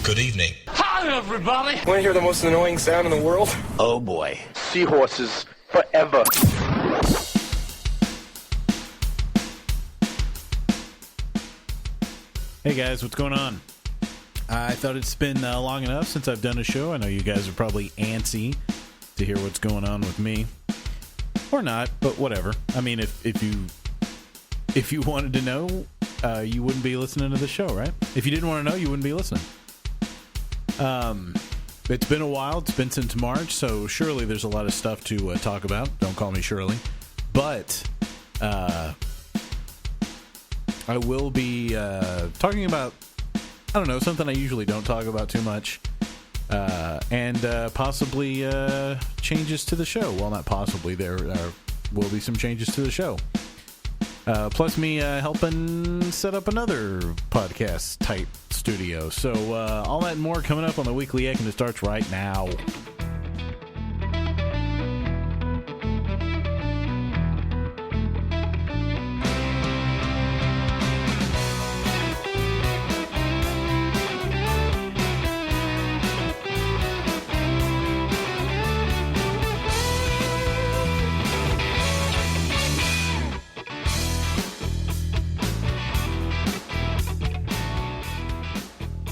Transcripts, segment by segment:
Good evening. Hi, everybody. Want to hear the most annoying sound in the world? Oh, boy. Seahorses forever. Hey guys, what's going on? I thought it's been long enough since I've done a show. I know you guys are probably antsy to hear what's going on with me. Or not, but whatever. I mean, if you wanted to know, you wouldn't be listening to the show, right? If you didn't want to know, you wouldn't be listening. It's been a while. It's been since March, so surely there's a lot of stuff to talk about. Don't call me Shirley. But I will be talking about, I don't know, something I usually don't talk about too much. And possibly changes to the show. Well, not possibly. There will be some changes to the show. Plus me helping set up another podcast-type studio. So all that and more coming up on the Weekly Egg, and it starts right now.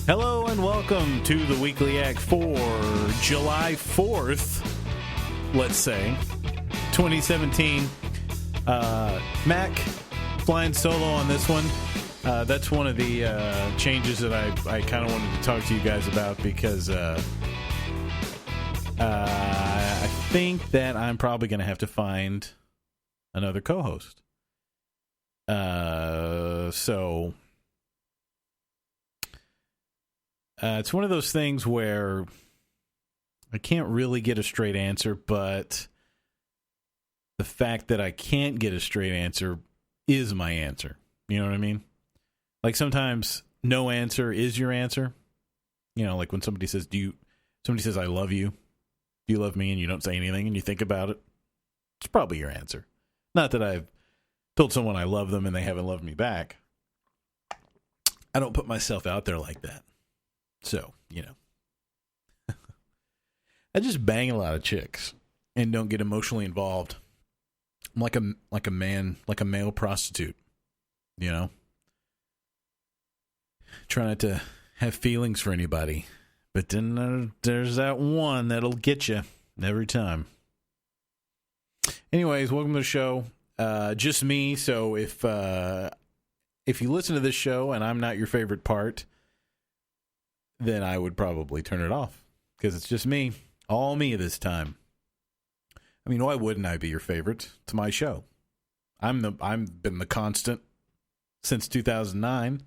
Hello and welcome to the Weekly Act for July 4th, let's say, 2017. Mac flying solo on this one. That's one of the changes that I kind of wanted to talk to you guys about because I think that I'm probably going to have to find another co-host. It's one of those things where I can't really get a straight answer, but the fact that I can't get a straight answer is my answer. You know what I mean? Like sometimes no answer is your answer. You know, like when somebody says, I love you. Do you love me? And you don't say anything and you think about it. It's probably your answer. Not that I've told someone I love them and they haven't loved me back. I don't put myself out there like that. So, you know, I just bang a lot of chicks and don't get emotionally involved. I'm like a male prostitute, you know, try not to have feelings for anybody, but then there's that one that'll get you every time. Anyways, welcome to the show. Just me. So if you listen to this show and I'm not your favorite part, then I would probably turn it off because it's just me, all me this time. I mean, why wouldn't I be your favorite? It's my show. I've been the constant since 2009.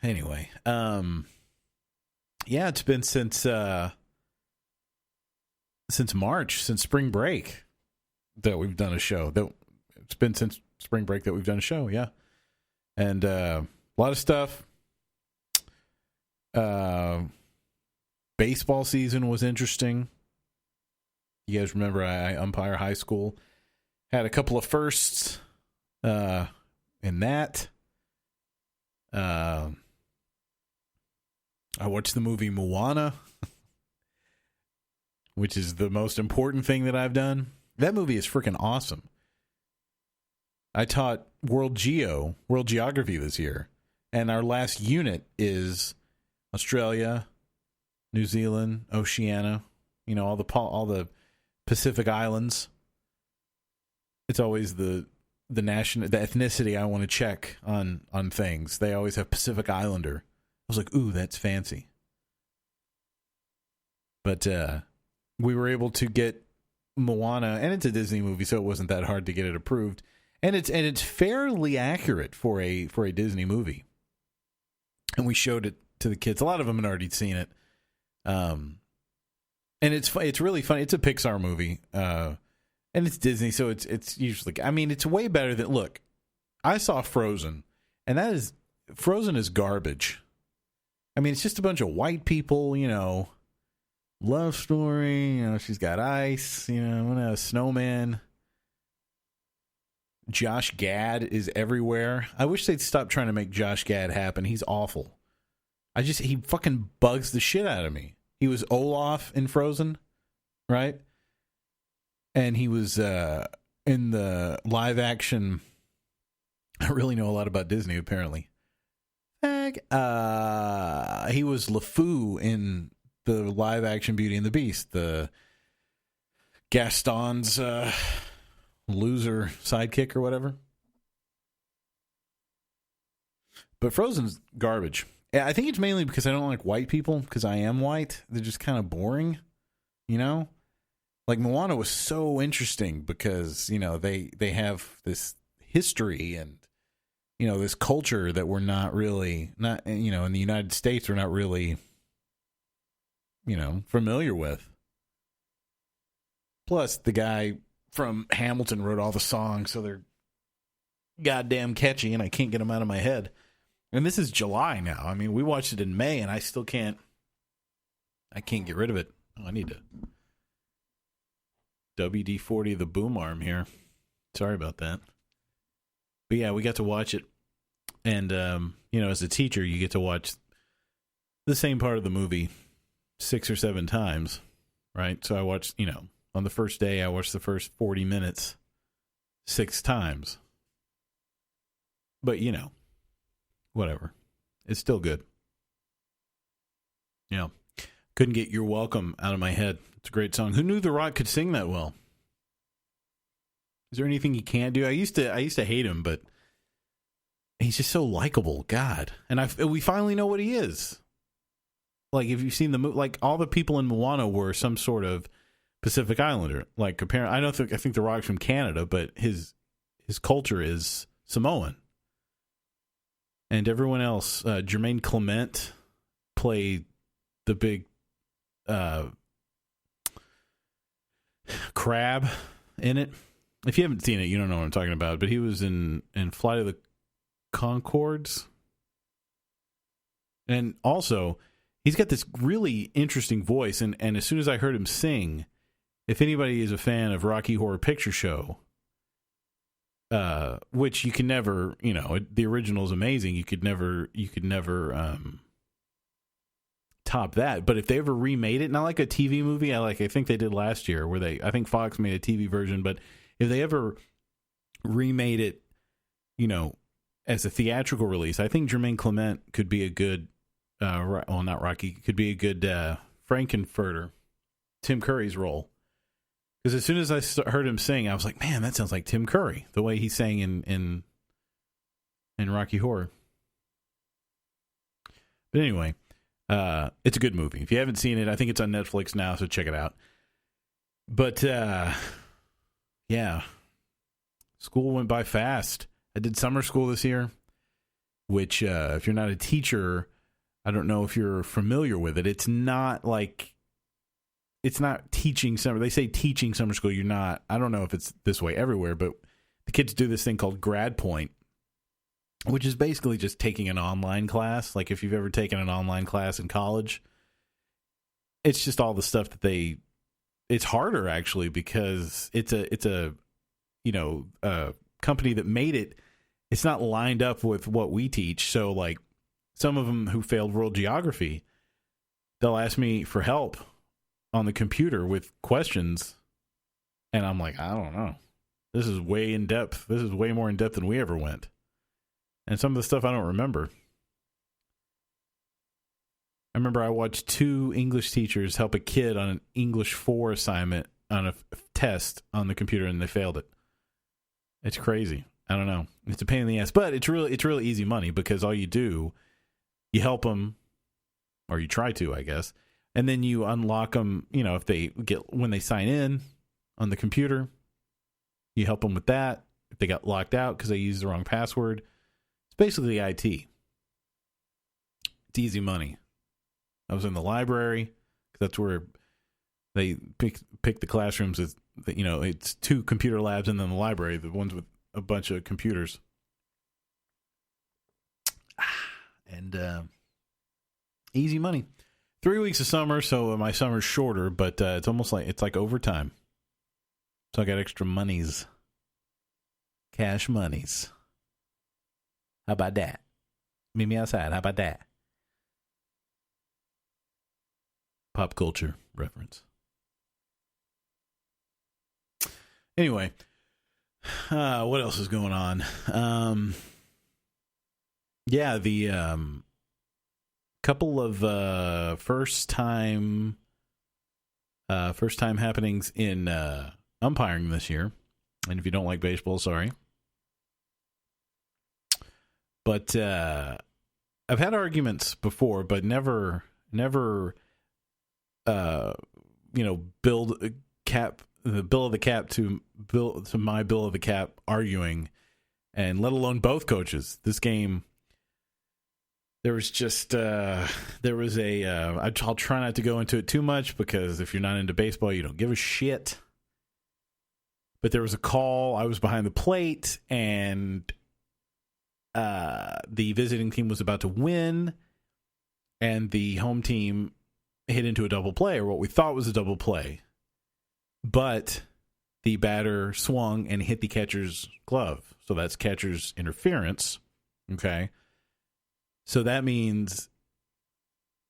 Anyway, yeah, it's been since March, since spring break that we've done a show. It's been since spring break that we've done a show, yeah, and a lot of stuff. Baseball season was interesting. You guys remember I umpire high school. Had a couple of firsts in that. I watched the movie Moana, which is the most important thing that I've done. That movie is freaking awesome. I taught world geography this year, and our last unit is Australia, New Zealand, Oceania, you know, all the Pacific Islands. It's always the ethnicity I want to check on things. They always have Pacific Islander. I was like, ooh, that's fancy. But we were able to get Moana, and it's a Disney movie, so it wasn't that hard to get it approved. And it's fairly accurate for a Disney movie. And we showed it to the kids. A lot of them had already seen it. And it's really funny. It's a Pixar movie. And it's Disney, so it's usually, I mean, it's way better than, look, I saw Frozen, and Frozen is garbage. I mean, it's just a bunch of white people, you know, love story, you know, she's got ice, you know, a snowman. Josh Gad is everywhere. I wish they'd stop trying to make Josh Gad happen. He's awful. He fucking bugs the shit out of me. He was Olaf in Frozen, right? And he was in the live action. I really know a lot about Disney, apparently. He was LeFou in the live action Beauty and the Beast, the Gaston's loser sidekick or whatever. But Frozen's garbage. I think it's mainly because I don't like white people, because I am white. They're just kind of boring, you know? Like Moana was so interesting because, you know, they have this history and, you know, this culture that we're not, you know, in the United States, we're not really, you know, familiar with. Plus, the guy from Hamilton wrote all the songs, so they're goddamn catchy, and I can't get them out of my head. And this is July now. I mean, we watched it in May, and I still can't. I can't get rid of it. Oh, I need to WD-40 the boom arm here. Sorry about that. But yeah, we got to watch it, and you know, as a teacher, you get to watch the same part of the movie 6 or 7 times, right? So I watched, you know, on the first day, I watched the first 40 minutes 6 times. But, you know, whatever. It's still good. Yeah. Couldn't get You're Welcome out of my head. It's a great song. Who knew The Rock could sing that well? Is there anything he can't do? I used to hate him, but he's just so likable. God. And we finally know what he is. Like, if you've seen the movie, like, all the people in Moana were some sort of Pacific Islander. Like, apparently, I think The Rock's from Canada, but his culture is Samoan. And everyone else, Jermaine Clement played the big crab in it. If you haven't seen it, you don't know what I'm talking about. But he was in Flight of the Conchords. And also, he's got this really interesting voice. And as soon as I heard him sing, if anybody is a fan of Rocky Horror Picture Show, which you can never, you know, the original is amazing. You could never top that. But if they ever remade it, not like a TV movie, I think they did last year, where I think Fox made a TV version. But if they ever remade it, you know, as a theatrical release, I think Jermaine Clement could be a good, not Rocky, could be a good Frankenfurter, Tim Curry's role. Because as soon as I heard him sing, I was like, man, that sounds like Tim Curry, the way he sang in Rocky Horror. But anyway, it's a good movie. If you haven't seen it, I think it's on Netflix now, so check it out. But, yeah, school went by fast. I did summer school this year, which, if you're not a teacher, I don't know if you're familiar with it. It's not teaching summer. They say teaching summer school. You're not. I don't know if it's this way everywhere, but the kids do this thing called Grad Point, which is basically just taking an online class. Like if you've ever taken an online class in college, it's just all the stuff that it's harder actually because it's a company that made it. It's not lined up with what we teach. So like some of them who failed world geography, they'll ask me for help on the computer with questions, and I'm like, I don't know. This is way in depth. This is way more in depth than we ever went. And some of the stuff I don't remember. I remember I watched 2 English teachers help a kid on an English 4 assignment on a test on the computer, and they failed it. It's crazy. I don't know. It's a pain in the ass, but it's really easy money because all you do, you help them, or you try to, I guess. And then you unlock them, you know, when they sign in on the computer, you help them with that. If they got locked out because they used the wrong password, it's basically IT. It's easy money. I was in the library because that's where they pick the classrooms. You know, it's 2 computer labs and then the library, the ones with a bunch of computers. And easy money. 3 weeks of summer, so my summer's shorter, but it's almost like it's like overtime. So I got extra monies, cash monies. How about that? Meet me outside. How about that? Pop culture reference. Anyway, what else is going on? Yeah, the couple of first time happenings in umpiring this year. And if you don't like baseball, sorry. But I've had arguments before, but never build a cap, the bill of the cap to my bill of the cap arguing, and let alone both coaches. This game, there was just I'll try not to go into it too much, because if you're not into baseball, you don't give a shit. But there was a call. I was behind the plate, and the visiting team was about to win, and the home team hit into a double play, or what we thought was a double play. But the batter swung and hit the catcher's glove. So that's catcher's interference. Okay. So that means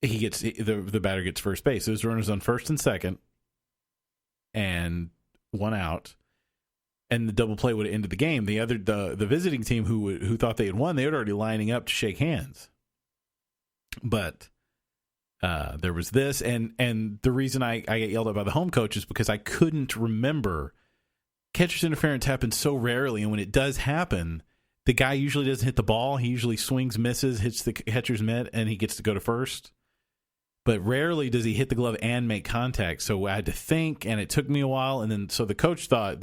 he gets the batter gets first base. There's runners on first and second, and one out, and the double play would have ended the game. The visiting team who thought they had won, they were already lining up to shake hands. But there was this, and the reason I get yelled at by the home coach is because I couldn't remember. Catcher's interference happens so rarely, and when it does happen, the guy usually doesn't hit the ball. He usually swings, misses, hits the catcher's mitt, and he gets to go to first. But rarely does he hit the glove and make contact. So I had to think, and it took me a while. And then so the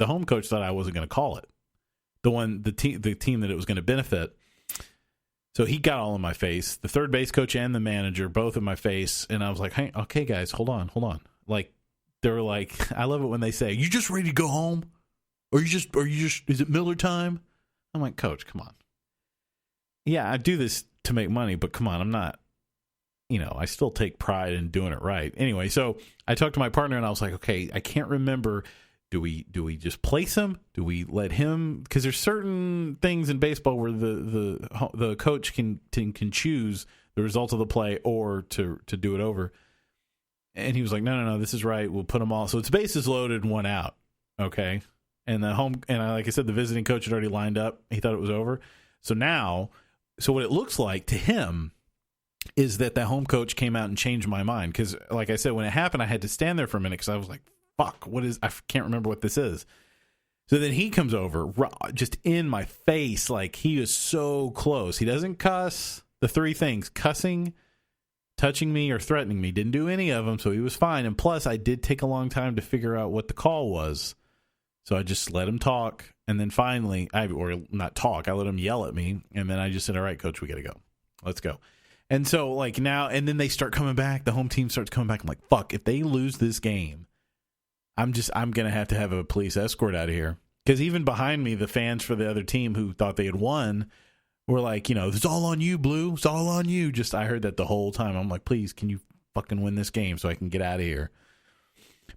home coach thought I wasn't going to call it. The team that it was going to benefit. So he got all in my face. The third base coach and the manager both in my face. And I was like, hey, okay, guys, hold on. Like, they were like, I love it when they say, "You just ready to go home? Or you just is it Miller time?" I'm like, Coach, come on. Yeah, I do this to make money, but come on, I'm not, I still take pride in doing it right. Anyway, so I talked to my partner, and I was like, okay, I can't remember. Do we just place him? Do we let him? Because there's certain things in baseball where the coach can choose the result of the play or to do it over. And he was like, no, this is right. We'll put them all. So it's bases loaded, one out. Okay. And like I said, the visiting coach had already lined up. He thought it was over. So what it looks like to him is that the home coach came out and changed my mind. Because, like I said, when it happened, I had to stand there for a minute because I was like, fuck, I can't remember what this is. So then he comes over just in my face. Like, he is so close. He doesn't cuss. The three things: cussing, touching me, or threatening me. Didn't do any of them, so he was fine. And plus, I did take a long time to figure out what the call was. So I just let him talk, and then finally, I let him yell at me, and then I just said, all right, Coach, we got to go. Let's go. And so, like, now, and then they start coming back. The home team starts coming back. I'm like, fuck, if they lose this game, I'm going to have a police escort out of here. Because even behind me, the fans for the other team who thought they had won were like, it's all on you, Blue. It's all on you. I heard that the whole time. I'm like, please, can you fucking win this game so I can get out of here?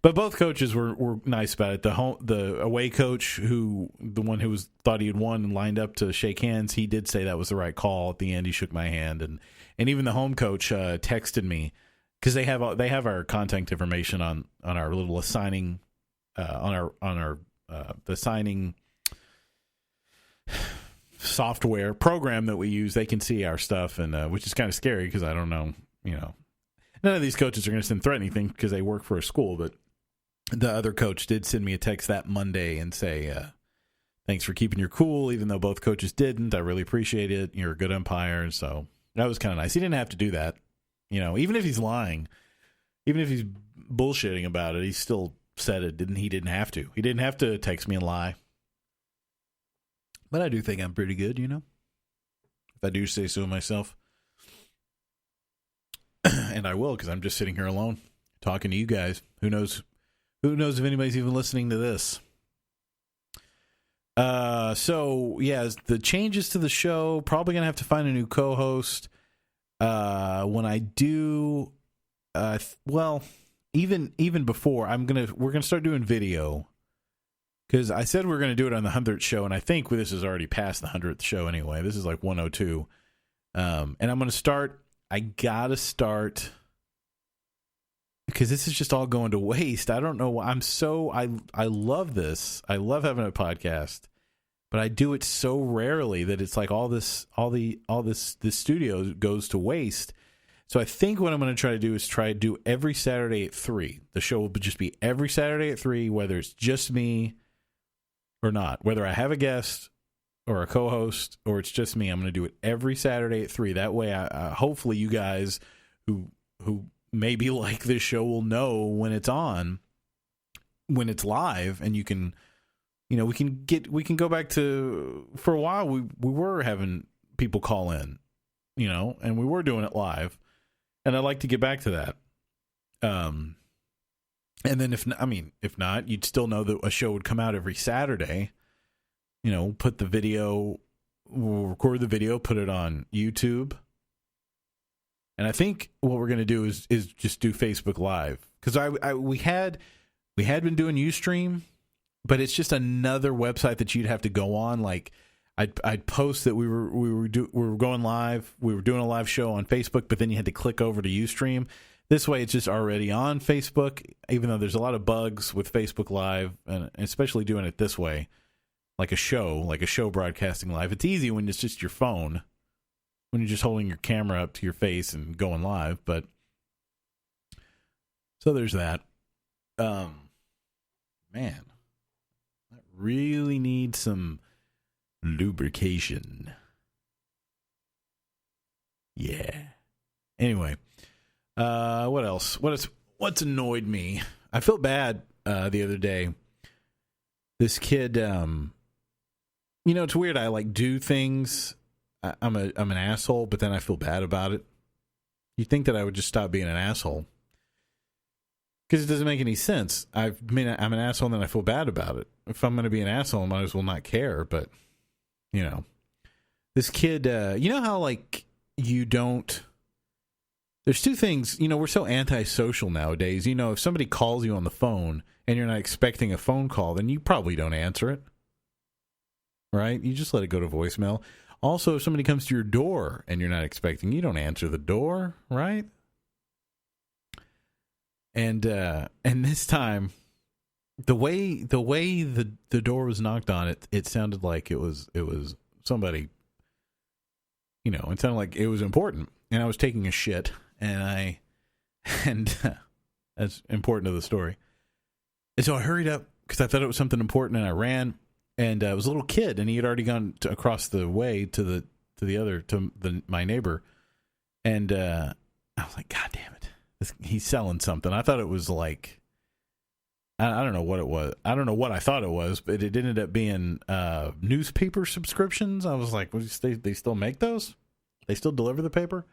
But both coaches were nice about it. The away coach, the one who thought he had won and lined up to shake hands, he did say that was the right call. At the end, he shook my hand, and even the home coach texted me, because they have our contact information on our little assigning on our the signing software program that we use. They can see our stuff, and which is kind of scary because I don't know, none of these coaches are going to send threatening things because they work for a school, but the other coach did send me a text that Monday and say, thanks for keeping your cool, even though both coaches didn't. I really appreciate it. You're a good umpire. So that was kind of nice. He didn't have to do that. Even if he's lying, even if he's bullshitting about it, he still said it. He didn't have to. He didn't have to text me and lie. But I do think I'm pretty good, if I do say so myself. And I will, because I'm just sitting here alone talking to you guys. Who knows if anybody's even listening to this. So yeah, the changes to the show, probably gonna have to find a new co-host. When I do, even before, we're gonna start doing video, because I said we're gonna do it on the 100th show, and I think this is already past the 100th show anyway. This is like 102, and I gotta start because this is just all going to waste. I don't know why. I love this. I love having a podcast, but I do it so rarely that it's like this studio goes to waste. So I think what I'm going to try to do is try to do every Saturday at 3. The show will just be every Saturday at 3, whether it's just me or not. Whether I have a guest or a co-host or it's just me, I'm going to do it every Saturday at 3. That way, hopefully you guys who maybe like this show will know when it's on, when it's live, and you can, we can go back to, for a while, we were having people call in, and we were doing it live. And I'd like to get back to that. And then if not, you'd still know that a show would come out every Saturday. Put the video, we'll record the video, put it on YouTube. And I think what we're going to do is just do Facebook Live. Because we had been doing Ustream, but it's just another website that you'd have to go on. Like, I'd post that we were going live. We were doing a live show on Facebook, but then you had to click over to Ustream. This way, it's just already on Facebook. Even though there's a lot of bugs with Facebook Live, and especially doing it this way, like a show broadcasting live. It's easy when it's just your phone, when you're just holding your camera up to your face and going live. But so there's that. Man, I really need some lubrication. Yeah. Anyway, what else? What's annoyed me? I felt bad the other day. This kid, it's weird. I do things. I'm an asshole, but then I feel bad about it. You'd think that I would just stop being an asshole, because it doesn't make any sense. I'm an asshole, and then I feel bad about it. If I'm going to be an asshole, I might as well not care. But this kid, how you don't. There's two things. We're so antisocial nowadays. If somebody calls you on the phone and you're not expecting a phone call, then you probably don't answer it. Right? You just let it go to voicemail. Also, if somebody comes to your door and you're not expecting, you don't answer the door, right? And this time, the way the door was knocked on, it sounded like it was somebody. It sounded like it was important, and I was taking a shit, and that's important to the story. And so I hurried up because I thought it was something important, and I ran. And it was a little kid, and he had already gone across the way to my neighbor. And I was like, God damn it, he's selling something. I thought it was like, I don't know what it was. I don't know what I thought it was, but it ended up being newspaper subscriptions. I was like, they still make those? They still deliver the paper?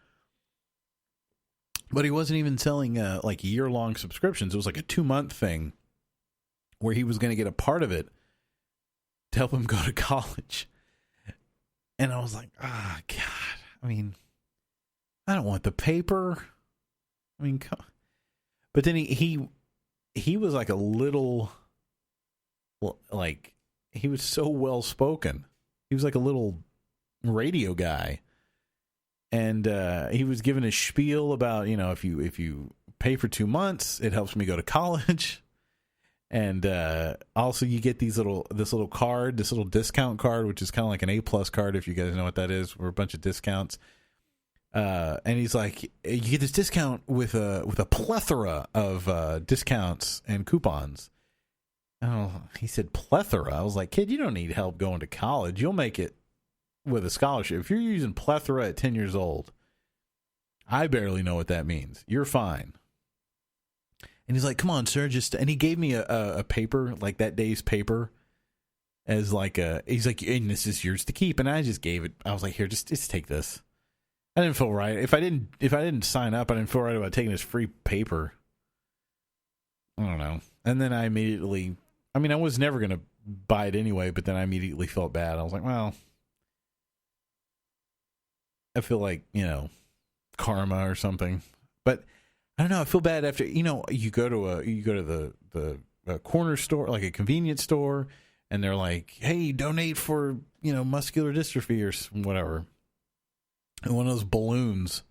But he wasn't even selling year-long subscriptions. It was like a 2-month thing where he was going to get a part of it to help him go to college. And I was like, God. I mean, I don't want the paper. I mean, but then he was like a little, he was so well spoken. He was like a little radio guy. And he was giving a spiel about, if you pay for 2 months, it helps me go to college. And also, you get this little discount card, which is kind of like an A+ card, if you guys know what that is. We're a bunch of discounts. And he's like, you get this discount with a plethora of discounts and coupons. Oh, he said plethora. I was like, kid, you don't need help going to college. You'll make it with a scholarship. If you're using plethora at 10 years old, I barely know what that means. You're fine. And he's like, come on, sir, and he gave me a paper, like that day's paper, as he's like, and this is yours to keep. And I just gave it. I was like, here, just take this. I didn't feel right. If I didn't sign up, I didn't feel right about taking this free paper. I don't know. And then I was never going to buy it anyway, but then I immediately felt bad. I was like, well, I feel like, karma or something. But I don't know. I feel bad after, you go to the corner store, like a convenience store, and they're like, hey, donate for, muscular dystrophy or whatever. And one of those balloons.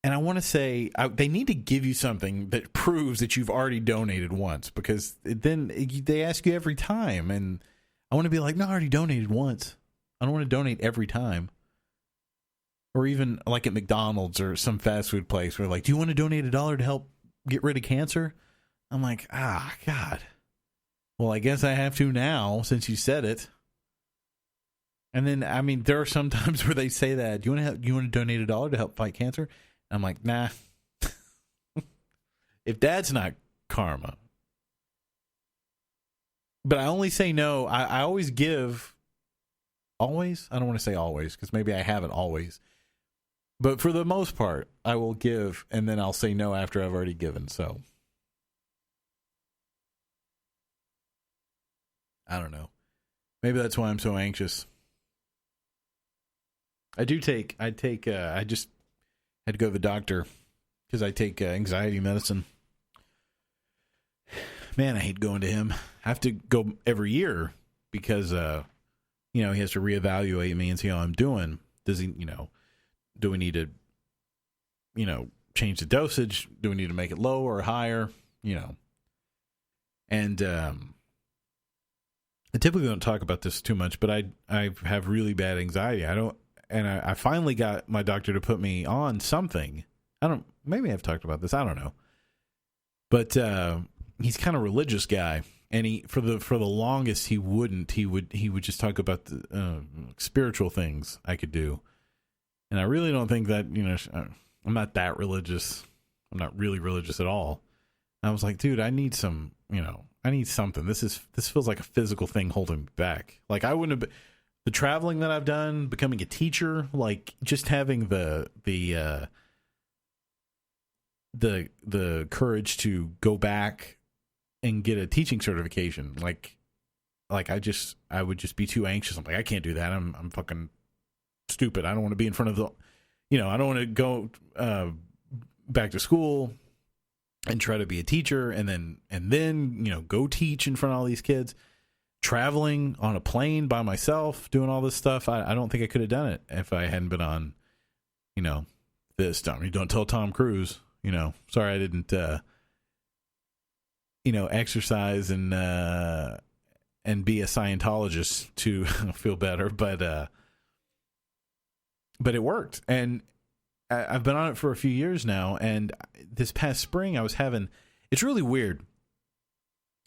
And I want to say they need to give you something that proves that you've already donated once, because then they ask you every time. And I want to be like, no, I already donated once. I don't want to donate every time. Or even like at McDonald's or some fast food place where like, do you want to donate $1 to help get rid of cancer? I'm like, God. Well, I guess I have to now since you said it. And then, I mean, there are some times where they say that, do you want to donate $1 to help fight cancer? I'm like, nah. If that's not karma. But I only say no. I always give. Always? I don't want to say always, because maybe I haven't always. But for the most part, I will give, and then I'll say no after I've already given. So I don't know. Maybe that's why I'm so anxious. I just had to go to the doctor because I take anxiety medicine. Man, I hate going to him. I have to go every year because, he has to reevaluate me and see how I'm doing. Does he, do we need to, change the dosage? Do we need to make it lower or higher? And I typically don't talk about this too much, but I have really bad anxiety. I finally got my doctor to put me on something. Maybe I've talked about this. I don't know. But he's kind of religious guy, and he for the longest he would just talk about the spiritual things I could do. And I really don't think that, I'm not that religious. I'm not really religious at all. And I was like, dude, I need some, I need something. This feels like a physical thing holding me back. Like I wouldn't have the traveling that I've done, becoming a teacher, like just having the courage to go back and get a teaching certification. Like I would just be too anxious. I'm like, I can't do that. I'm fucking stupid. I don't want to be in front of I don't want to go back to school and try to be a teacher and then go teach in front of all these kids. Traveling on a plane by myself, doing all this stuff. I don't think I could have done it if I hadn't been on, this time. You don't tell Tom Cruise, sorry I didn't, exercise and be a Scientologist to feel better. But it worked. And I've been on it for a few years now. And this past spring it's really weird.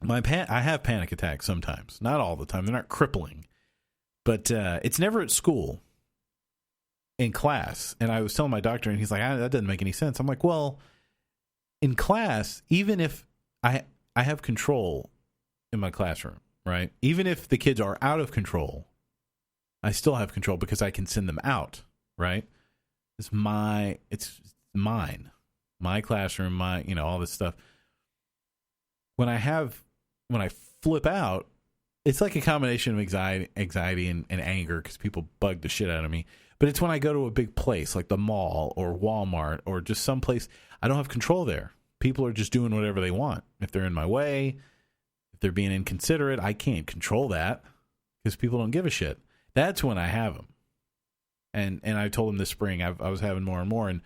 I have panic attacks sometimes, not all the time. They're not crippling, but it's never at school, in class. And I was telling my doctor, and he's like, that doesn't make any sense. I'm like, well, in class, even if I have control in my classroom, right? Even if the kids are out of control, I still have control because I can send them out, right? It's mine, my classroom, all this stuff. When I flip out, it's like a combination of anxiety and anger because people bug the shit out of me. But it's when I go to a big place like the mall or Walmart or just someplace I don't have control there. People are just doing whatever they want. If they're in my way, if they're being inconsiderate, I can't control that because people don't give a shit. That's when I have them. And I told him this spring I was having more and more. And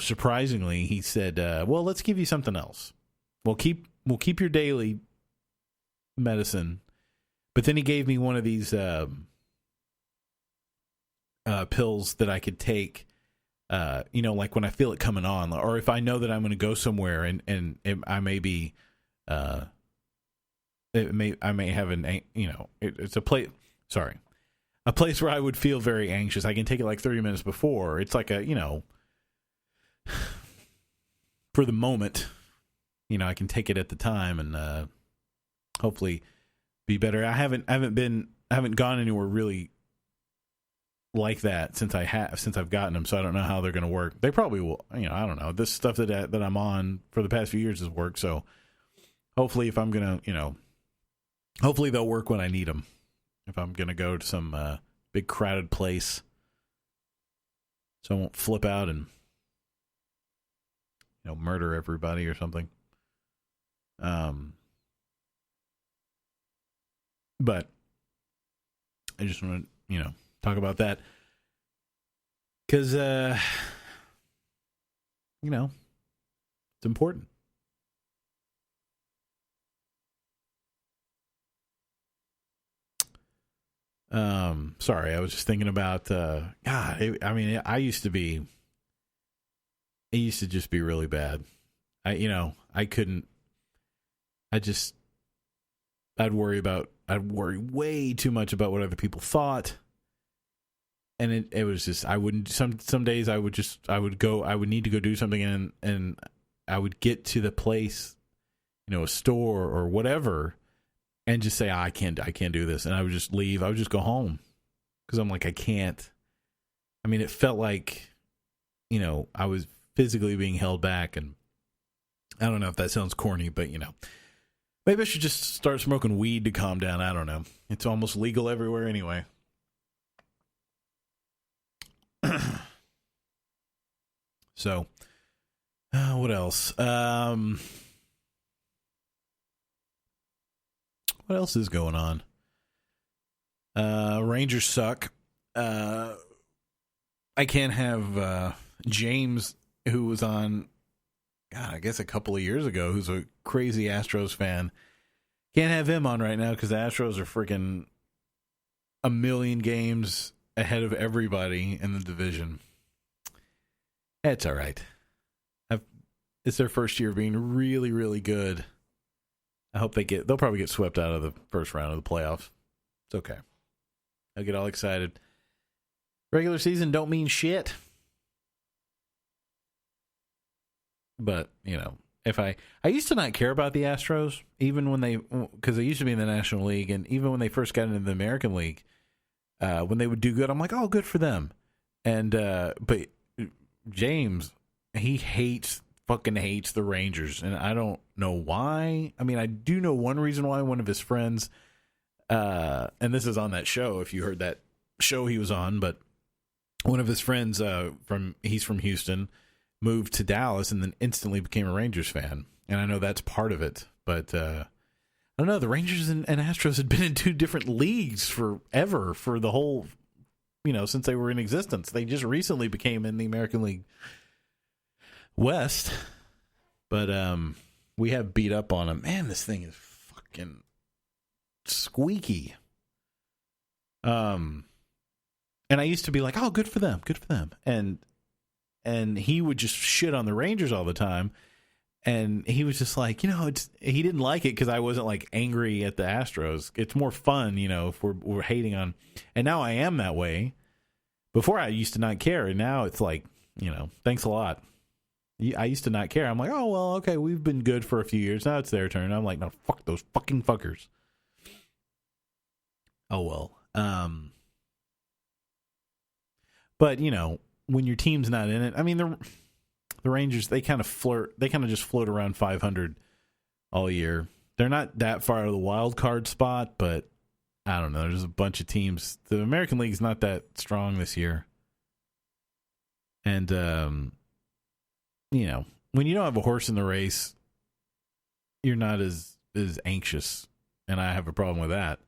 surprisingly, he said, well, let's give you something else. We'll keep your daily medicine. But then he gave me one of these pills that I could take, like when I feel it coming on, or if I know that I'm going to go somewhere and I may be, I may have it's a place where I would feel very anxious. I can take it like 30 minutes before. It's like for the moment, I can take it at the time and hopefully be better. I haven't gone anywhere really like that since I've gotten them, so I don't know how they're going to work. They probably will. I don't know. This stuff that I'm on for the past few years has worked, so hopefully if I'm going to, hopefully they'll work when I need them. If I'm going to go to some big crowded place, so I won't flip out and murder everybody or something. But I just want to, talk about that. Because, it's important. Sorry, I was just thinking about, it used to just be really bad. I'd worry way too much about what other people thought. And it was just, I wouldn't, some days I would need to go do something and I would get to the place, a store or whatever, and just say, I can't do this. And I would just leave. I would just go home because I'm like, I can't. I mean, it felt like, I was physically being held back. And I don't know if that sounds corny, but, maybe I should just start smoking weed to calm down. I don't know. It's almost legal everywhere anyway. So, what else? What else is going on? Rangers suck. I can't have James, who was on, I guess a couple of years ago, who's a crazy Astros fan. Can't have him on right now because the Astros are freaking a million games ahead of everybody in the division. It's all right. It's their first year of being really, really good. I hope they'll probably get swept out of the first round of the playoffs. It's okay. I'll get all excited. Regular season don't mean shit. But, if I used to not care about the Astros, even because they used to be in the National League, and even when they first got into the American League, when they would do good, I'm like, oh, good for them. And, but James, he fucking hates the Rangers, and I don't know why. I mean, I do know one reason why. One of his friends, and this is on that show, if you heard that show he was on, but one of his friends, he's from Houston, moved to Dallas and then instantly became a Rangers fan. And I know that's part of it, but I don't know. The Rangers and Astros had been in two different leagues forever, for the whole, since they were in existence. They just recently became in the American League West, but we have beat up on them. Man, this thing is fucking squeaky. And I used to be like, oh, good for them, and he would just shit on the Rangers all the time. And he was just like, he didn't like it because I wasn't like angry at the Astros. It's more fun, if we're hating on. And now I am that way. Before I used to not care, and now it's like, thanks a lot. I used to not care. I'm like, oh well, okay, we've been good for a few years. Now it's their turn. I'm like, no, fuck those fucking fuckers. Oh well. But when your team's not in it, I mean the Rangers, they kind of just float around 500 all year. They're not that far out of the wild card spot, but I don't know. There's a bunch of teams. The American League is not that strong this year. And, when you don't have a horse in the race, you're not as anxious. And I have a problem with that.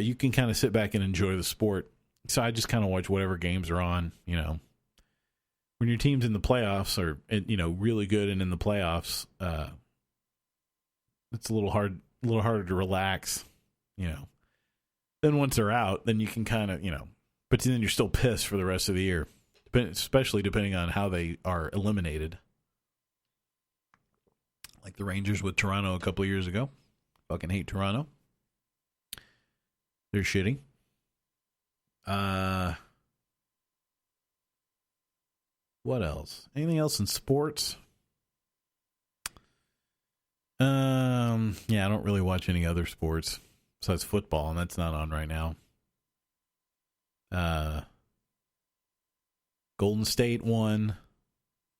You can kind of sit back and enjoy the sport. So I just kind of watch whatever games are on, When your team's in the playoffs or, really good and in the playoffs, it's a little harder to relax, Then once they're out, then you can kind of, but then you're still pissed for the rest of the year, especially depending on how they are eliminated. Like the Rangers with Toronto a couple of years ago. Fucking hate Toronto. They're shitty. What else? Anything else in sports? Yeah, I don't really watch any other sports besides football, and that's not on right now. Golden State won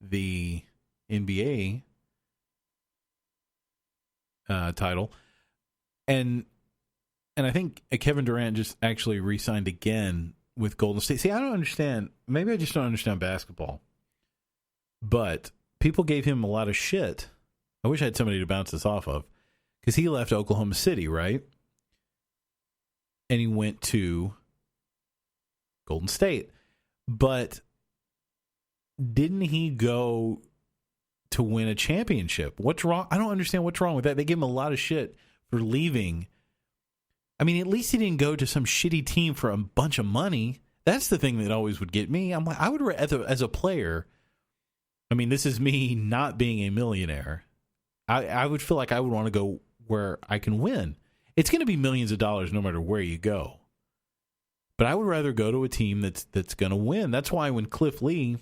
the NBA title, and I think Kevin Durant just actually re-signed again with Golden State. See, I don't understand. Maybe I just don't understand basketball. But people gave him a lot of shit. I wish I had somebody to bounce this off of. Because he left Oklahoma City, right? And he went to Golden State. But didn't he go to win a championship? What's wrong? I don't understand what's wrong with that. They gave him a lot of shit for leaving. I mean, at least he didn't go to some shitty team for a bunch of money. That's the thing that always would get me. I'm like, I would, as a player, I mean, this is me not being a millionaire. I would feel like I would want to go where I can win. It's going to be millions of dollars no matter where you go. But I would rather go to a team that's going to win. That's why when Cliff Lee,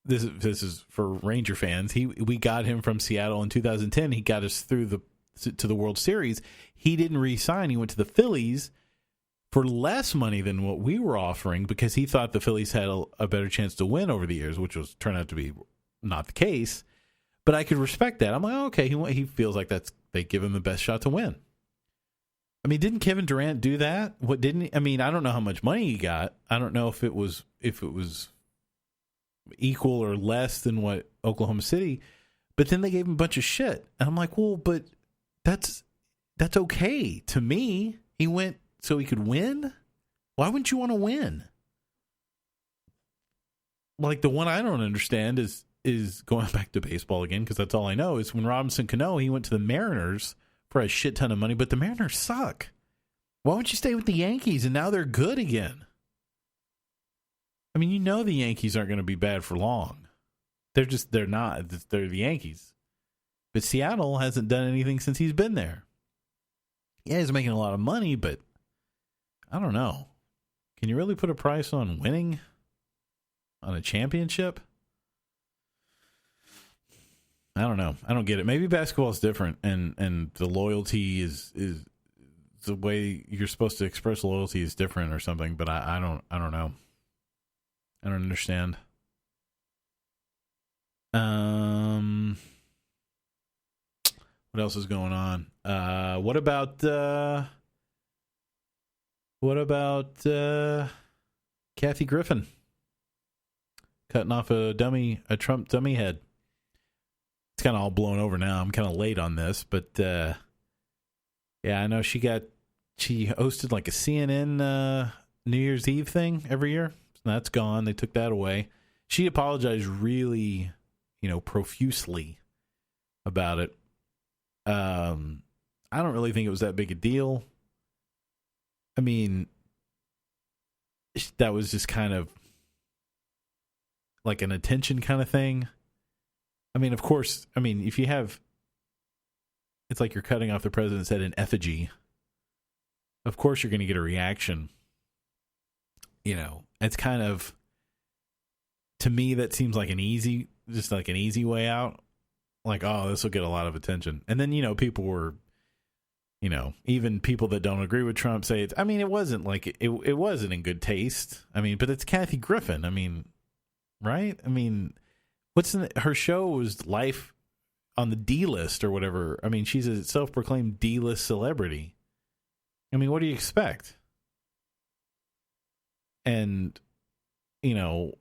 this is for Ranger fans, we got him from Seattle in 2010. He got us through to the World Series. He didn't re-sign. He went to the Phillies for less money than what we were offering because he thought the Phillies had a better chance to win over the years, which turned out to be not the case. But I could respect that. I'm like, oh, okay, he feels like they give him the best shot to win. I mean, didn't Kevin Durant do that? What didn't he? I mean, I don't know how much money he got. I don't know if it was equal or less than what Oklahoma City. But then they gave him a bunch of shit, and I'm like, well, but that's okay to me. He went so he could win. Why wouldn't you want to win? Like the one I don't understand is going back to baseball again, because that's all I know, is when Robinson Cano, he went to the Mariners for a shit ton of money, but the Mariners suck. Why wouldn't you stay with the Yankees and now they're good again? I mean, the Yankees aren't going to be bad for long. They're not. They're the Yankees. But Seattle hasn't done anything since he's been there. Yeah, he's making a lot of money, but I don't know. Can you really put a price on winning on a championship? I don't know. I don't get it. Maybe basketball is different, and the loyalty is the way you're supposed to express loyalty is different or something. But I don't know. I don't understand. What else is going on? What about Kathy Griffin cutting off a Trump dummy head? It's kind of all blown over now. I'm kind of late on this, but yeah, I know she hosted like a CNN New Year's Eve thing every year. That's gone. They took that away. She apologized really, profusely about it. I don't really think it was that big a deal. I mean, that was just kind of like an attention kind of thing. I mean, of course, if you have, it's like you're cutting off the president's head in effigy. Of course you're going to get a reaction. It's kind of, to me, that seems like an easy way out. Like, oh, this will get a lot of attention. And then, people were, even people that don't agree with Trump say it wasn't like, it wasn't in good taste. But it's Kathy Griffin. Right? Her show was Life on the D-list or whatever. She's a self-proclaimed D-list celebrity. What do you expect? And, I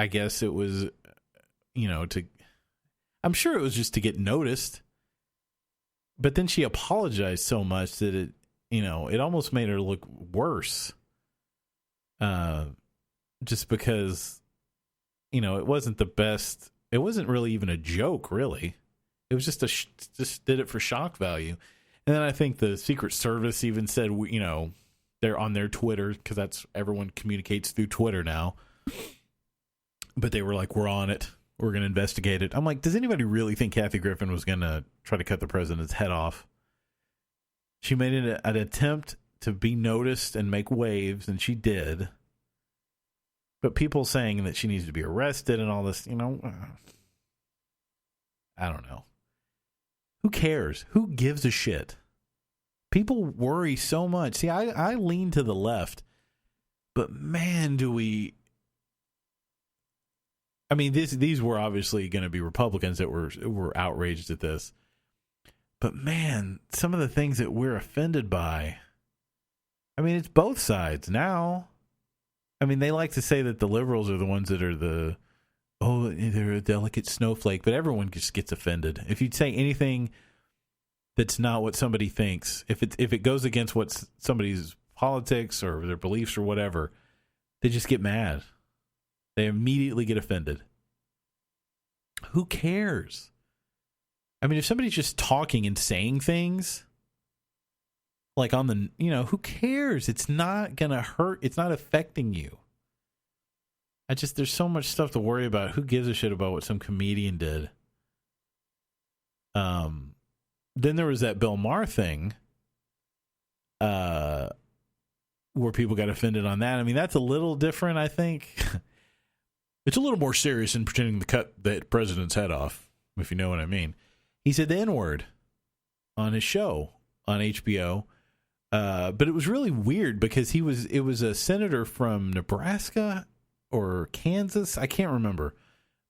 guess it was, I'm sure it was just to get noticed. But then she apologized so much that it almost made her look worse. Just because, it wasn't the best. It wasn't really even a joke, really. It was just just did it for shock value. And then I think the Secret Service even said, they're on their Twitter, because that's, everyone communicates through Twitter now. But they were like, we're on it. We're going to investigate it. I'm like, does anybody really think Kathy Griffin was going to try to cut the president's head off? She made an attempt to be noticed and make waves, and she did. But people saying that she needs to be arrested and all this, I don't know. Who cares? Who gives a shit? People worry so much. See, I lean to the left, but man, do we... these were obviously going to be Republicans that were outraged at this. But man, some of the things that we're offended by, it's both sides now. They like to say that the liberals are the ones that are they're a delicate snowflake, but everyone just gets offended. If you say anything that's not what somebody thinks, if it goes against what somebody's politics or their beliefs or whatever, they just get mad. They immediately get offended. Who cares? I mean, if somebody's just talking and saying things, like on the, who cares? It's not going to hurt. It's not affecting you. There's so much stuff to worry about. Who gives a shit about what some comedian did? Then there was that Bill Maher thing, where people got offended on that. I mean, that's a little different, I think. It's a little more serious than pretending to cut the president's head off, if you know what I mean. He said the N-word on his show on HBO. But it was really weird because it was a senator from Nebraska or Kansas. I can't remember.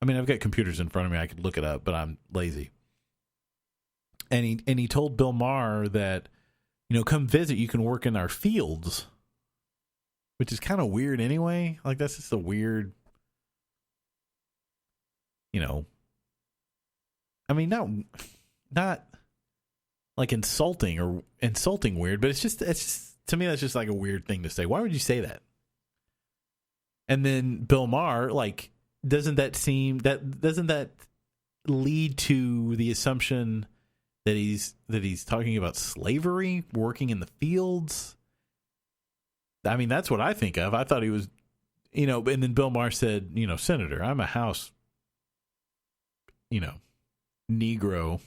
I mean, I've got computers in front of me. I could look it up, but I'm lazy. And he told Bill Maher that, come visit. You can work in our fields, which is kind of weird anyway. Like, that's just a weird, I mean, not like insulting weird, but it's just to me, that's just like a weird thing to say. Why would you say that? And then Bill Maher, like, doesn't that lead to the assumption that he's talking about slavery, working in the fields? I mean, that's what I think of. I thought he was, and then Bill Maher said, Senator, I'm a House, Negro.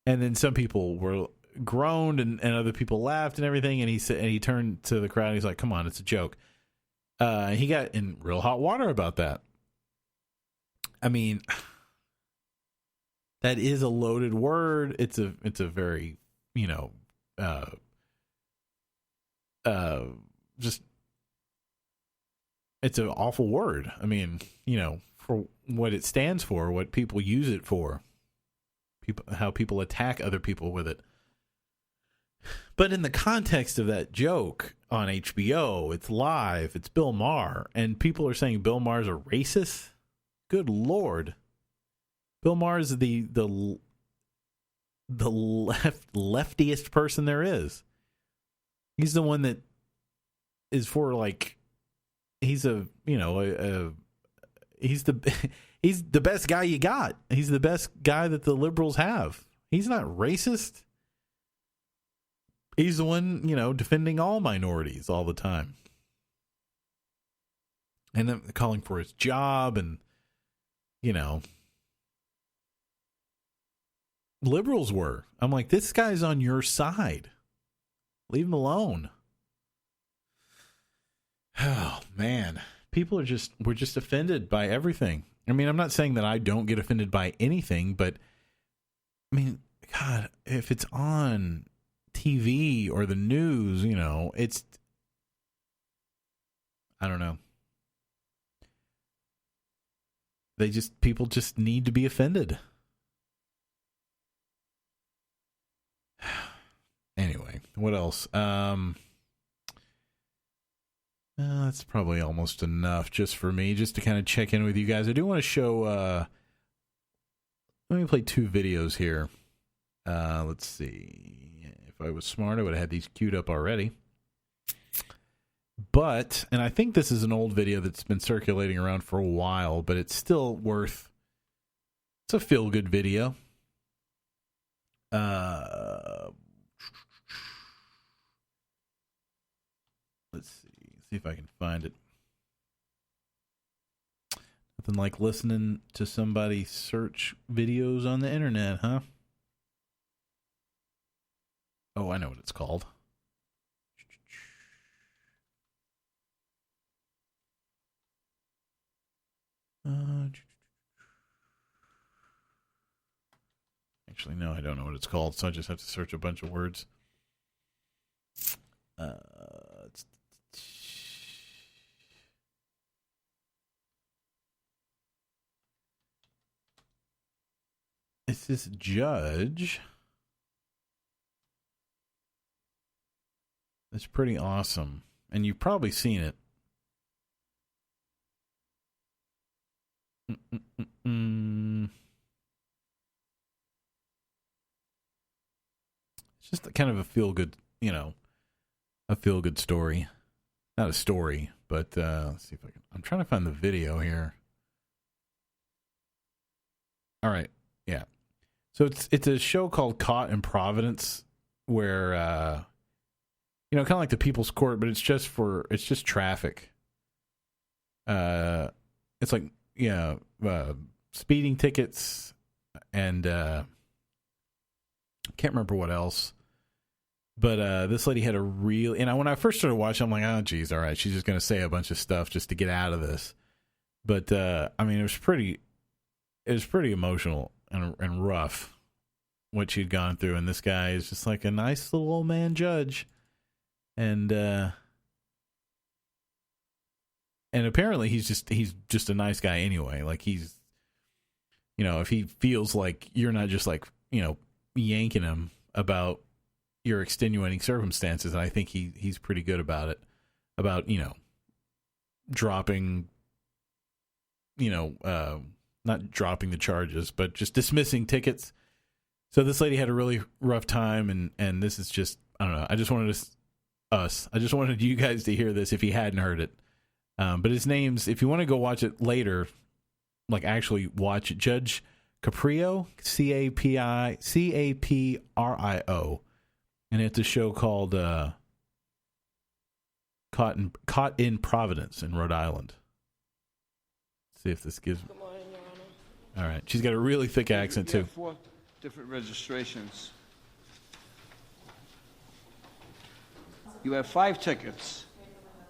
And then some people were groaned and other people laughed and everything. And he turned to the crowd and he's like, come on, it's a joke. He got in real hot water about that. I mean, that is a loaded word. It's a very, just, it's an awful word. I mean, for what it stands for, what people use it for, how people attack other people with it. But in the context of that joke on HBO, it's live, it's Bill Maher, and people are saying Bill Maher's a racist. Good Lord. Bill Maher is the leftiest person there is. He's the one that is for, like, he's the best guy you got. He's the best guy that the liberals have. He's not racist. He's the one, defending all minorities all the time. And then calling for his job and, liberals were. I'm like, this guy's on your side. Leave him alone. Oh, man. We're just offended by everything. I mean, I'm not saying that I don't get offended by anything, but I mean, God, if it's on TV or the news, it's, I don't know. People just need to be offended. Anyway, what else? That's probably almost enough just for me, just to kind of check in with you guys. I do want to show, let me play 2 videos here. Let's see. If I was smart, I would have had these queued up already. But, and I think this is an old video that's been circulating around for a while, but it's still it's a feel-good video. Let's see if I can find it. Nothing like listening to somebody search videos on the internet, huh? Oh, I know what it's called. Actually, no, I don't know what it's called, so I just have to search a bunch of words. It's this judge. It's pretty awesome, and you've probably seen it. It's just kind of a feel-good, a feel-good story. Not a story, but let's see if I can. I'm trying to find the video here. All right, yeah. So it's a show called Caught in Providence, where kind of like the People's Court, but it's just traffic. It's like speeding tickets and can't remember what else. But this lady had a real, and when I first started watching, I'm like, oh geez, all right, she's just gonna say a bunch of stuff just to get out of this. But I mean, it was pretty emotional and rough what she'd gone through, and this guy is just like a nice little old man judge, and apparently he's just a nice guy anyway. Like he's, if he feels like you're not just like yanking him about your extenuating circumstances, and I think he's pretty good about it, about dropping, not dropping the charges, but just dismissing tickets. So this lady had a really rough time, and this is just, I don't know, I just wanted you guys to hear this if you hadn't heard it. But his name's, if you want to go watch it later, like actually watch it, Judge Caprio, Caprio, and it's a show called Caught in Providence in Rhode Island. Let's see if this gives. Good morning, Your Honor. All right, she's got a really thick accent too. 4 different registrations. You have 5 tickets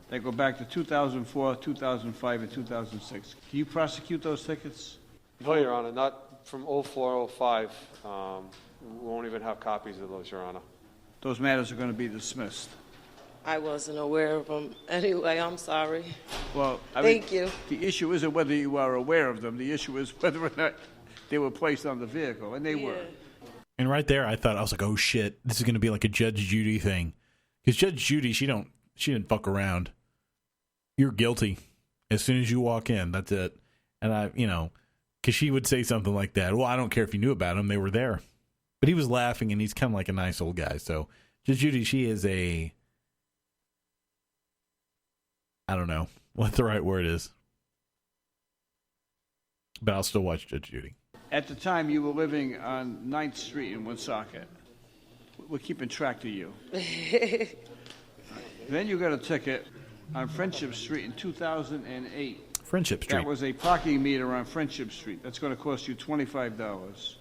that go back to 2004, 2005, and 2006. Can you prosecute those tickets? No, Your Honor, not from 04, 05. We won't even have copies of those, Your Honor. Those matters are going to be dismissed. I wasn't aware of them. Anyway, I'm sorry. Well, Thank you. The issue isn't whether you are aware of them. The issue is whether or not they were placed on the vehicle, and they were. And right there, I was like, oh shit, this is going to be like a Judge Judy thing. Because Judge Judy, she didn't fuck around. You're guilty. As soon as you walk in, that's it. And because she would say something like that. Well, I don't care if you knew about them. They were there. But he was laughing, and he's kind of like a nice old guy. So Judge Judy, she is I don't know what the right word is. But I'll still watch Judge Judy. At the time, you were living on 9th Street in Woonsocket. We're keeping track of you. Then you got a ticket on Friendship Street in 2008. Friendship Street. That was a parking meter on Friendship Street. That's going to cost you $25.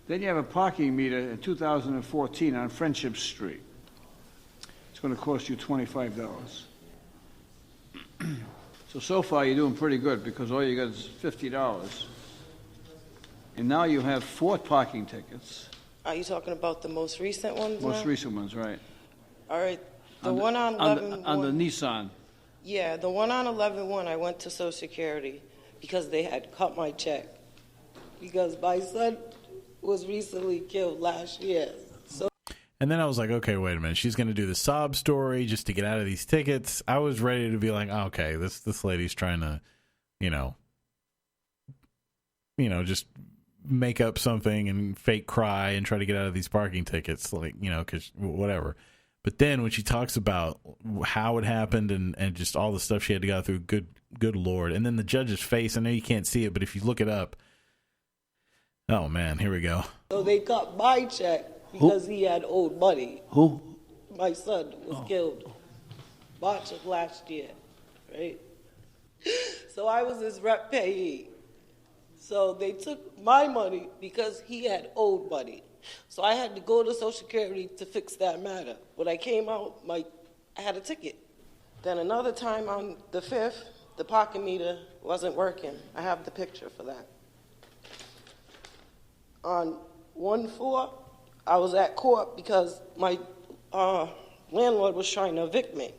Then you have a parking meter in 2014 on Friendship Street. It's going to cost you $25. So far you're doing pretty good because all you got is $50. And now you have 4 parking tickets. Are you talking about the most recent ones? Most now? recent ones, right. All right. The one on 11-1. On the Nissan. Yeah, the one on 11-1, I went to Social Security because they had cut my check. Because my son was recently killed last year. And then I was like, okay, wait a minute. She's going to do the sob story just to get out of these tickets. I was ready to be like, oh, okay, this lady's trying to, just make up something and fake cry and try to get out of these parking tickets, like, because whatever. But then when she talks about how it happened and just all the stuff she had to go through, good Lord. And then the judge's face, I know you can't see it, but if you look it up, oh, man, here we go. So they cut my check because he had owed money. Who? My son was killed March of last year, right? So I was his rep payee. So they took my money because he had owed money. So I had to go to Social Security to fix that matter. When I came out, I had a ticket. Then another time on the 5th, the parking meter wasn't working. I have the picture for that. On 1/4, I was at court because my landlord was trying to evict me.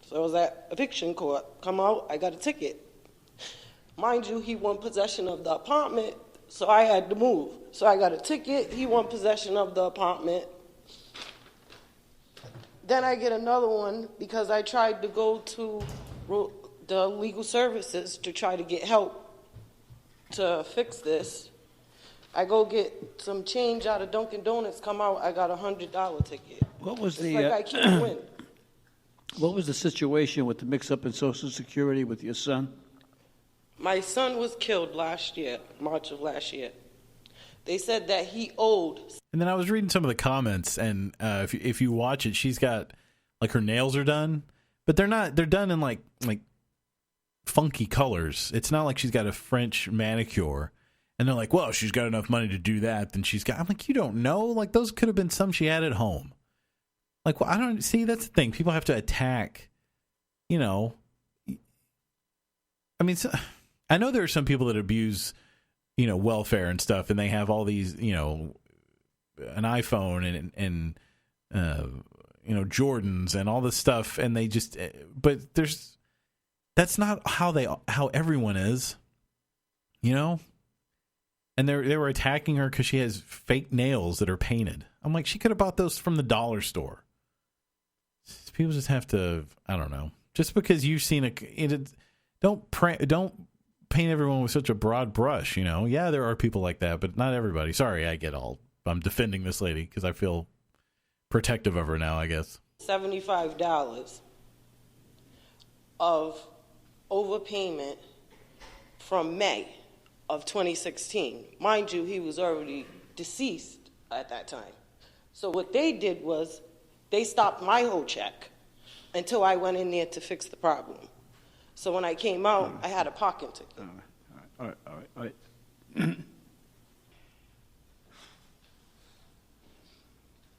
So I was at eviction court. Come out, I got a ticket. Mind you, he won possession of the apartment, so I had to move. So I got a ticket, he won possession of the apartment. Then I get another one because I tried to go to the legal services to try to get help to fix this. I go get some change out of Dunkin' Donuts, come out, I got $100 ticket. What was It's the like I can't win. what was the situation with the mix-up in Social Security with your son? My son was killed last year, March of last year. They said that he owed. And then I was reading some of the comments, and if you watch it, she's got, like, her nails are done, but they're not. They're done in like funky colors. It's not like she's got a French manicure. And they're like, well, she's got enough money to do that. Then she's got. I'm like, you don't know. Like, those could have been some she had at home. Like, well, I don't see. That's the thing. People have to attack. You know. I mean, I know there are some people that abuse, welfare and stuff, and they have all these, an iPhone and Jordans and all this stuff, and they just. But that's not how everyone is, And they were attacking her because she has fake nails that are painted. I'm like, she could have bought those from the dollar store. People just have to, I don't know. Just because you've seen don't paint everyone with such a broad brush. Yeah, there are people like that, but not everybody. Sorry, I'm defending this lady because I feel protective of her now, I guess. $75 of overpayment from May of 2016. Mind you, he was already deceased at that time. So what they did was they stopped my whole check until I went in there to fix the problem. So when I came out, I had a parking ticket. All right.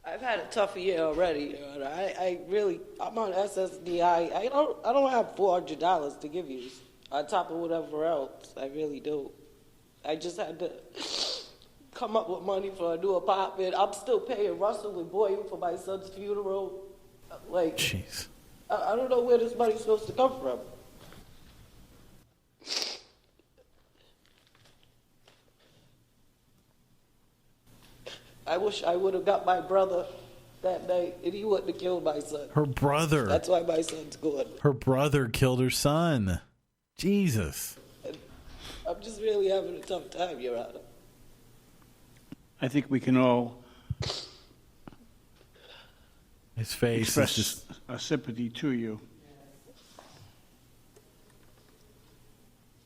I've had a tough year already. I'm on SSDI. I don't have $400 to give you on top of whatever else. I really do. I just had to come up with money for a new apartment. I'm still paying Russell and Boyle for my son's funeral. Like, jeez. I don't know where this money's supposed to come from. I wish I would have got my brother that night, and he wouldn't have killed my son. Her brother. That's why my son's good. Her brother killed her son. Jesus. I'm just really having a tough time, Your Honor. I think we can all His face express is just our sympathy to you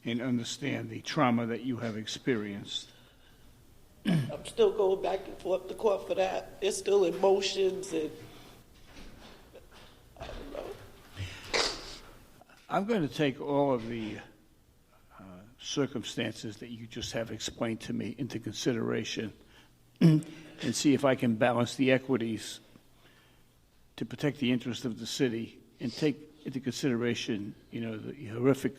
and understand the trauma that you have experienced. I'm still going back and forth to court for that. There's still emotions and I don't know. I'm going to take all of the circumstances that you just have explained to me into consideration and see if I can balance the equities to protect the interest of the city and take into consideration, the horrific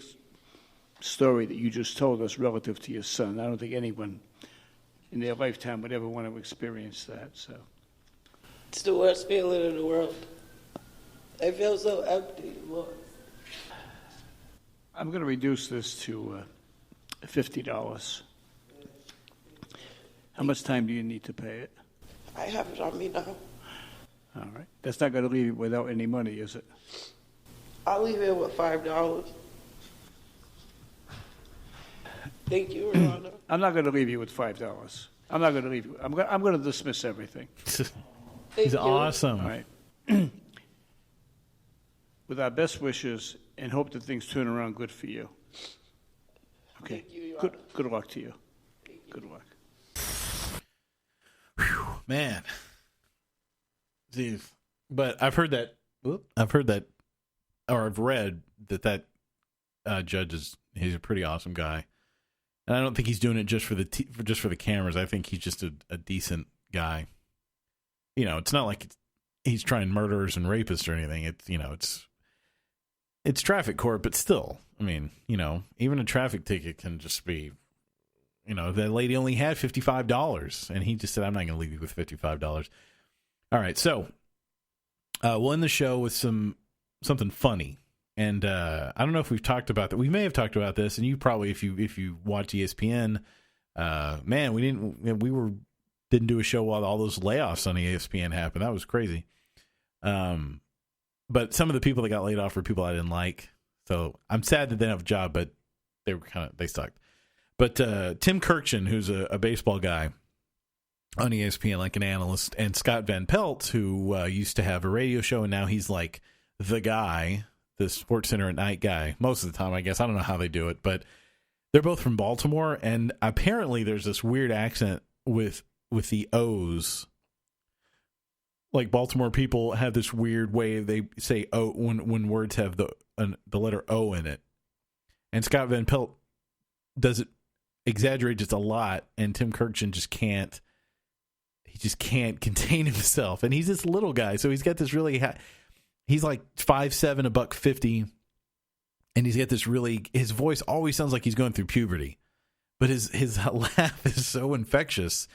story that you just told us relative to your son. I don't think anyone in their lifetime would ever want to experience that. So It's the worst feeling in the world. I feel so empty. I'm going to reduce this to $50. How much time do you need to pay it? I have it on me now. All right. That's not going to leave you without any money, is it? I'll leave here with $5. Thank you, Your Honor. I'm not going to leave you with $5. I'm not going to leave you. I'm going to dismiss everything. Thank he's you. awesome. All right. With our best wishes and hope that things turn around good for you. Okay. Thank you, Your Good luck to you. Good luck. Whew, man. Jeez. But I've heard that, or I've read that judge he's a pretty awesome guy. And I don't think he's doing it just for the cameras. I think he's just a decent guy. It's not like he's trying murderers and rapists or anything. It's traffic court, but still, I mean, even a traffic ticket can just be, that lady only had $55, and he just said, I'm not going to leave you with $55. All right, so we'll end the show with something funny. And I don't know if we've talked about that. We may have talked about this, and you probably, if you watch ESPN, man, we didn't do a show while all those layoffs on ESPN happened. That was crazy. But some of the people that got laid off were people I didn't like. So I'm sad that they didn't have a job, but they sucked. But Tim Kirkchin, who's a baseball guy on ESPN, like an analyst, and Scott Van Pelt, who used to have a radio show, and now he's like the guy, the SportsCenter at night guy, most of the time, I guess. I don't know how they do it, but they're both from Baltimore, and apparently there's this weird accent with the O's. Like, Baltimore people have this weird way they say O when words have the letter O in it. And Scott Van Pelt does it, exaggerate just a lot, and Tim Kirkchin just can't contain himself. And he's this little guy, so he's got this really he's like 5'7", $150, and he's got this really, his voice always sounds like he's going through puberty, but his laugh is so infectious.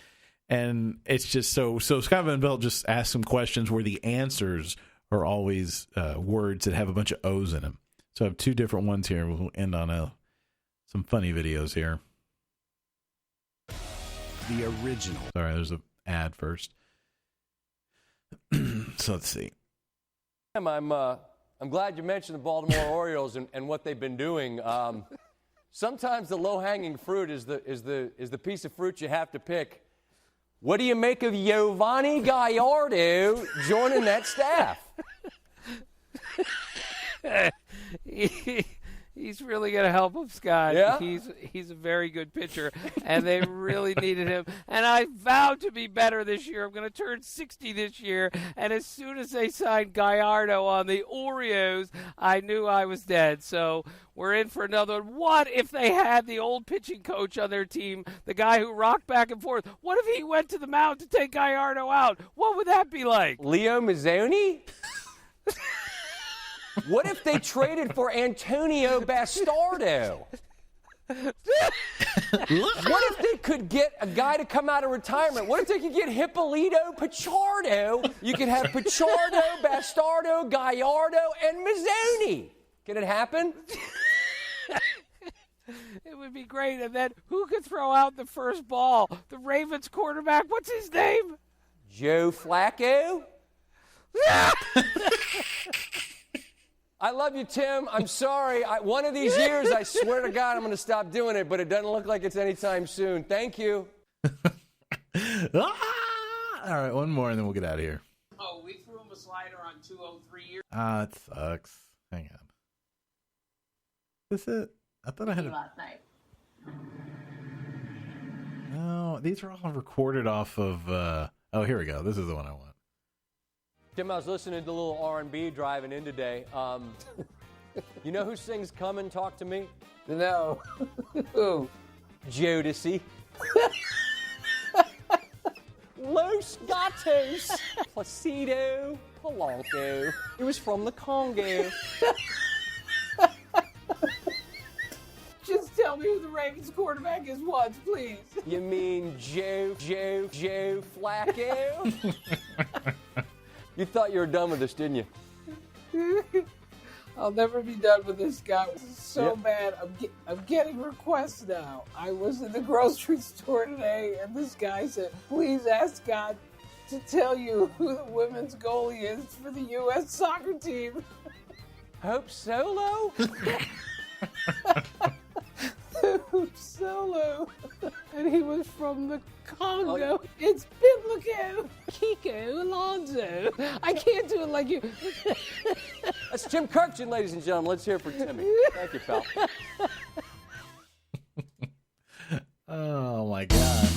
And it's just so Scott Van Pelt just asks some questions where the answers are always words that have a bunch of O's in them. So I have two different ones here. We'll end on some funny videos here. The original. Sorry, there's an ad first. So let's see. I'm glad you mentioned the Baltimore Orioles and what they've been doing. Sometimes the low-hanging fruit is the piece of fruit you have to pick. What do you make of Giovanni Gallardo joining that staff? He's really going to help him, Scott. Yeah? He's a very good pitcher, and they really needed him. And I vowed to be better this year. I'm going to turn 60 this year, and as soon as they signed Gallardo on the Orioles, I knew I was dead. So we're in for another one. What if they had the old pitching coach on their team, the guy who rocked back and forth? What if he went to the mound to take Gallardo out? What would that be like? Leo Mazzoni? What if they traded for Antonio Bastardo? What if they could get a guy to come out of retirement? What if they could get Hippolito Pichardo? You could have Pichardo, Bastardo, Gallardo, and Mazzoni. Can it happen? It would be great. And then who could throw out the first ball? The Ravens quarterback. What's his name? Joe Flacco? I love you, Tim. I'm sorry. One of these years, I swear to God, I'm going to stop doing it, but it doesn't look like it's anytime soon. Thank you. All right, one more, and then we'll get out of here. Oh, we threw him a slider on 203 years. It sucks. Hang on. Is this it? I thought I had last night. No, these are all recorded off of... Oh, here we go. This is the one I want. Tim, I was listening to a little R&B driving in today. You know who sings Come and Talk to Me? No. Who? Jodeci. Los Gatos. Placido. Polanco. He was from the Congo. Just tell me who the Ravens quarterback is once, please. You mean Joe Flacco? You thought you were done with this, didn't you? I'll never be done with this guy. This is so bad. I'm getting requests now. I was in the grocery store today, and this guy said, please ask God to tell you who the women's goalie is for the U.S. soccer team. Hope Solo? Hope Solo. And he was from the Congo. It's Biblico. Kiko Alonso. I can't do it like you. That's Tim Kirkchin, ladies and gentlemen. Let's hear it for Timmy. Thank you, pal. Oh, my God.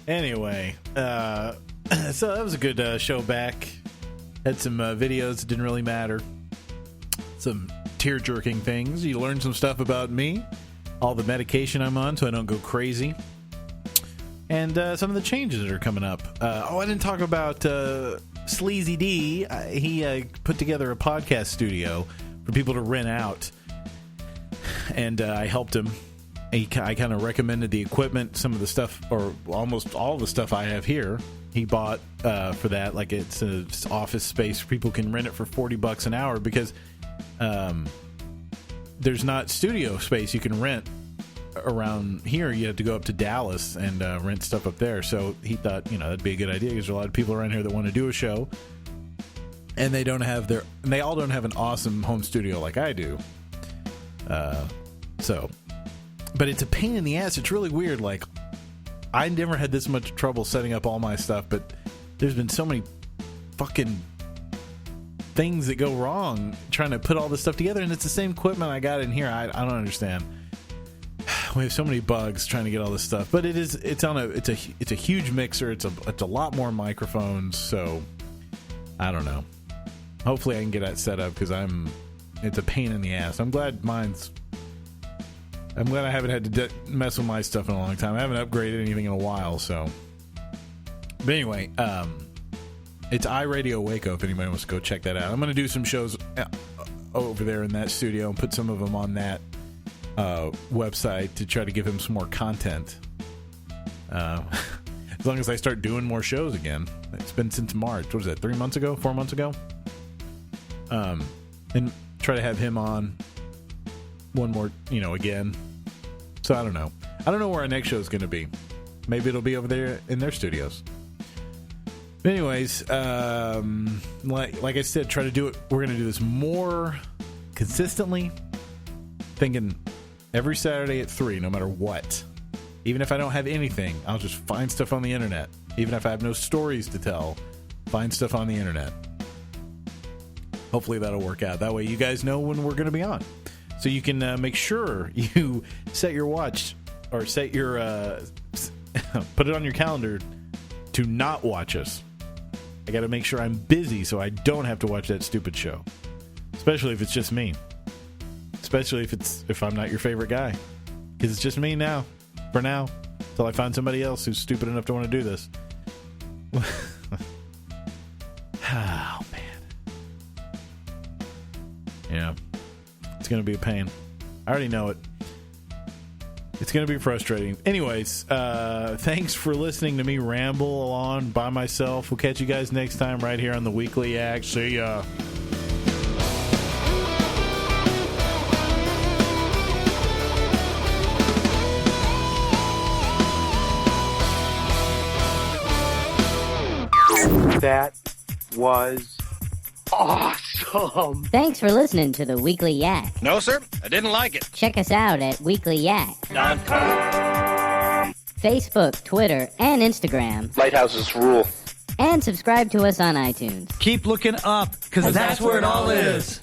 Anyway, so that was a good show back. Had some videos that didn't really matter. Some tear-jerking things. You learned some stuff about me. All the medication I'm on so I don't go crazy. And some of the changes that are coming up. I didn't talk about Sleazy D. He put together a podcast studio for people to rent out. And I helped him. I kind of recommended the equipment, some of the stuff, or almost all the stuff I have here. He bought for that. Like, it's an office space. People can rent it for $40 an hour because there's not studio space you can rent around here. You have to go up to Dallas and rent stuff up there. So he thought, that'd be a good idea because there's a lot of people around here that want to do a show, and they all don't have an awesome home studio like I do. So But it's a pain in the ass. It's really weird. Like, I never had this much trouble setting up all my stuff, but there's been so many fucking things that go wrong trying to put all this stuff together, and it's the same equipment I got in here. I don't understand. We have so many bugs trying to get all this stuff, but it's a huge mixer. It's a lot more microphones, so I don't know. Hopefully I can get that set up because it's a pain in the ass. I'm glad I haven't had to mess with my stuff in a long time. I haven't upgraded anything in a while, so. But anyway, it's iRadio Waco if anybody wants to go check that out. I'm going to do some shows over there in that studio and put some of them on that website to try to give him some more content. As long as I start doing more shows again. It's been since March. What was that, 4 months ago? And try to have him on one more, again. So I don't know. I don't know where our next show is going to be. Maybe it'll be over there in their studios. But anyways, like I said, try to do it. We're going to do this more consistently. Thinking every Saturday at 3, no matter what. Even if I don't have anything, I'll just find stuff on the internet. Even if I have no stories to tell, find stuff on the internet. Hopefully that'll work out. That way you guys know when we're going to be on. So you can make sure you set your watch or set your put it on your calendar to not watch us. I got to make sure I'm busy so I don't have to watch that stupid show. Especially if it's just me. Especially if I'm not your favorite guy. Because it's just me now. For now. Until I find somebody else who's stupid enough to want to do this. Oh, man. Yeah. It's going to be a pain. I already know it. It's going to be frustrating. Anyways, thanks for listening to me ramble on by myself. We'll catch you guys next time right here on the Weekly Act. See ya. That was awesome. Thanks for listening to the Weekly Yak. No, sir, I didn't like it. Check us out at Weekly Yak. Facebook, Twitter, and Instagram. Lighthouses rule. And subscribe to us on iTunes. Keep looking up, because that's where it all is.